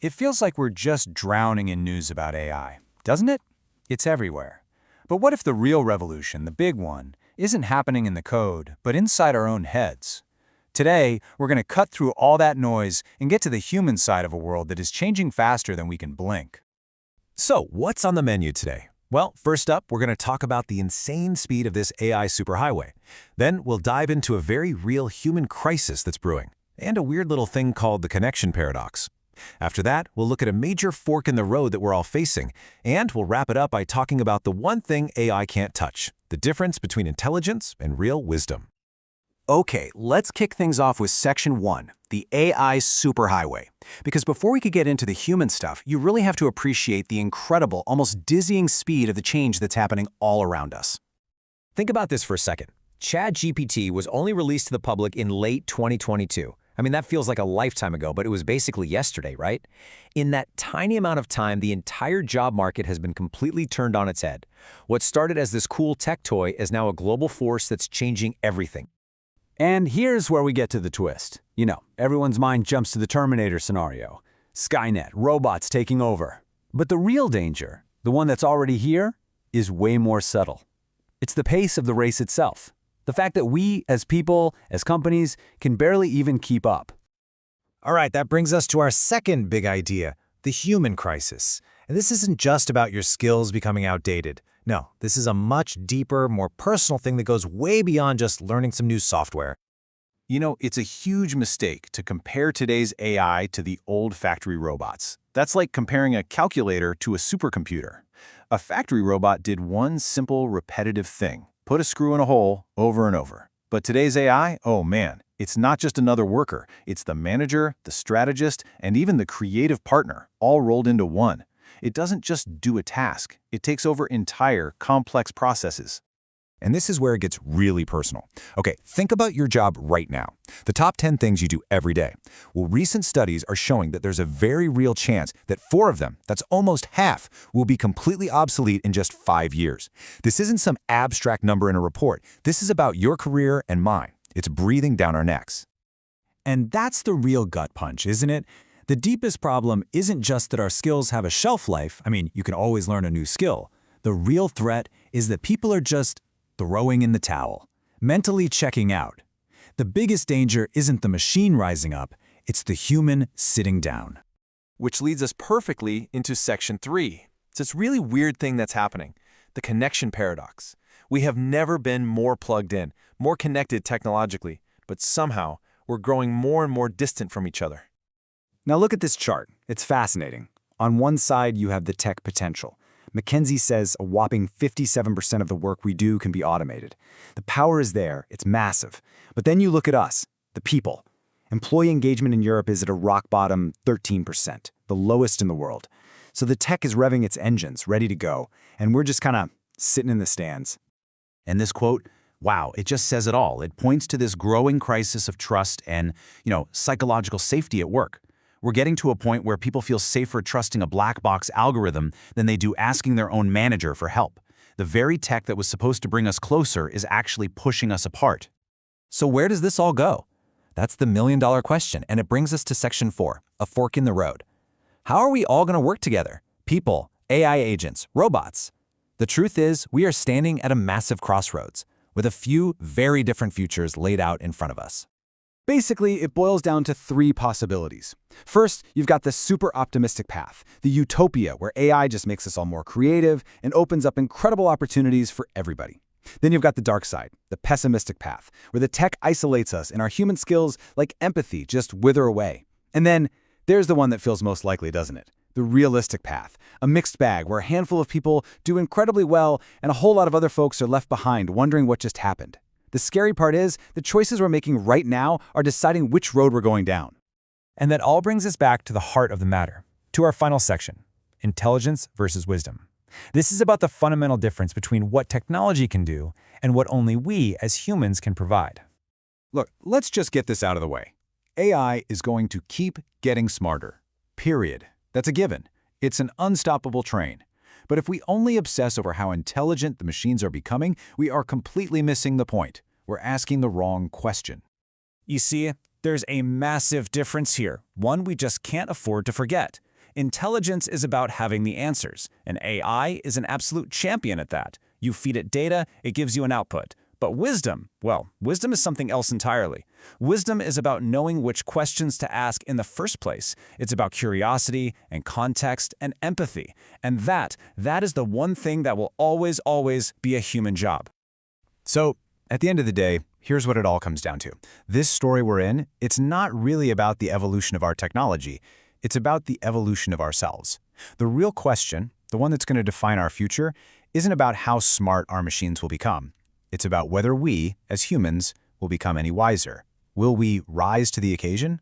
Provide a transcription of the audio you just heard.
It feels like we're just drowning in news about AI, doesn't it? It's everywhere. But what if the real revolution, the big one, isn't happening in the code, but inside our own heads? Today, we're going to cut through all that noise and get to the human side of a world that is changing faster than we can blink. So, what's on the menu today? Well, first up, we're going to talk about the insane speed of this AI superhighway. Then, we'll dive into a very real human crisis that's brewing, and a weird little thing called the connection paradox. After that, we'll look at a major fork in the road that we're all facing, and we'll wrap it up by talking about the one thing AI can't touch, the difference between intelligence and real wisdom. Okay, let's kick things off with Section 1, the AI superhighway. Because before we could get into the human stuff, you really have to appreciate the incredible, almost dizzying speed of the change that's happening all around us. Think about this for a second. ChatGPT was only released to the public in late 2022. I mean, that feels like a lifetime ago, but it was basically yesterday, right? In that tiny amount of time, the entire job market has been completely turned on its head. What started as this cool tech toy is now a global force that's changing everything. And here's where we get to the twist. You know, everyone's mind jumps to the Terminator scenario. Skynet, robots taking over. But the real danger, the one that's already here, is way more subtle. It's the pace of the race itself. The fact that we, as people, as companies, can barely even keep up. All right, that brings us to our second big idea, the human crisis. And this isn't just about your skills becoming outdated. No, this is a much deeper, more personal thing that goes way beyond just learning some new software. You know, it's a huge mistake to compare today's AI to the old factory robots. That's like comparing a calculator to a supercomputer. A factory robot did one simple, repetitive thing. Put a screw in a hole over and over. But today's AI, oh man, it's not just another worker. It's the manager, the strategist, and even the creative partner, all rolled into one. It doesn't just do a task. It takes over entire, complex processes. And this is where it gets really personal. Okay, think about your job right now. The top 10 things you do every day. Well, recent studies are showing that there's a very real chance that 4 of them, that's almost half, will be completely obsolete in just 5 years. This isn't some abstract number in a report. This is about your career and mine. It's breathing down our necks. And that's the real gut punch, isn't it? The deepest problem isn't just that our skills have a shelf life. I mean, you can always learn a new skill. The real threat is that people are just throwing in the towel, mentally checking out. The biggest danger isn't the machine rising up, it's the human sitting down. Which leads us perfectly into Section 3. It's this really weird thing that's happening, the connection paradox. We have never been more plugged in, more connected technologically, but somehow we're growing more and more distant from each other. Now look at this chart. It's fascinating. On one side, you have the tech potential. McKinsey says a whopping 57% of the work we do can be automated. The power is there, it's massive. But then you look at us, the people. Employee engagement in Europe is at a rock bottom 13%, the lowest in the world. So the tech is revving its engines, ready to go, and we're just kind of sitting in the stands. And this quote, wow, it just says it all. It points to this growing crisis of trust and, psychological safety at work. We're getting to a point where people feel safer trusting a black box algorithm than they do asking their own manager for help. The very tech that was supposed to bring us closer is actually pushing us apart. So where does this all go? That's the million-dollar question, and it brings us to Section 4, a fork in the road. How are we all going to work together? People, AI agents, robots. The truth is, we are standing at a massive crossroads, with a few very different futures laid out in front of us. Basically, it boils down to 3 possibilities. First, you've got the super optimistic path, the utopia where AI just makes us all more creative and opens up incredible opportunities for everybody. Then you've got the dark side, the pessimistic path, where the tech isolates us and our human skills, like empathy, just wither away. And then there's the one that feels most likely, doesn't it? The realistic path, a mixed bag where a handful of people do incredibly well and a whole lot of other folks are left behind wondering what just happened. The scary part is, the choices we're making right now are deciding which road we're going down. And that all brings us back to the heart of the matter, to our final section, intelligence versus wisdom. This is about the fundamental difference between what technology can do and what only we as humans can provide. Look, let's just get this out of the way. AI is going to keep getting smarter. Period. That's a given. It's an unstoppable train. But if we only obsess over how intelligent the machines are becoming, we are completely missing the point. We're asking the wrong question. You see, there's a massive difference here, one we just can't afford to forget. Intelligence is about having the answers, and AI is an absolute champion at that. You feed it data, it gives you an output. But wisdom, well, wisdom is something else entirely. Wisdom is about knowing which questions to ask in the first place. It's about curiosity and context and empathy. And that is the one thing that will always, always be a human job. So, at the end of the day, here's what it all comes down to. This story we're in, it's not really about the evolution of our technology. It's about the evolution of ourselves. The real question, the one that's going to define our future, isn't about how smart our machines will become. It's about whether we, as humans, will become any wiser. Will we rise to the occasion,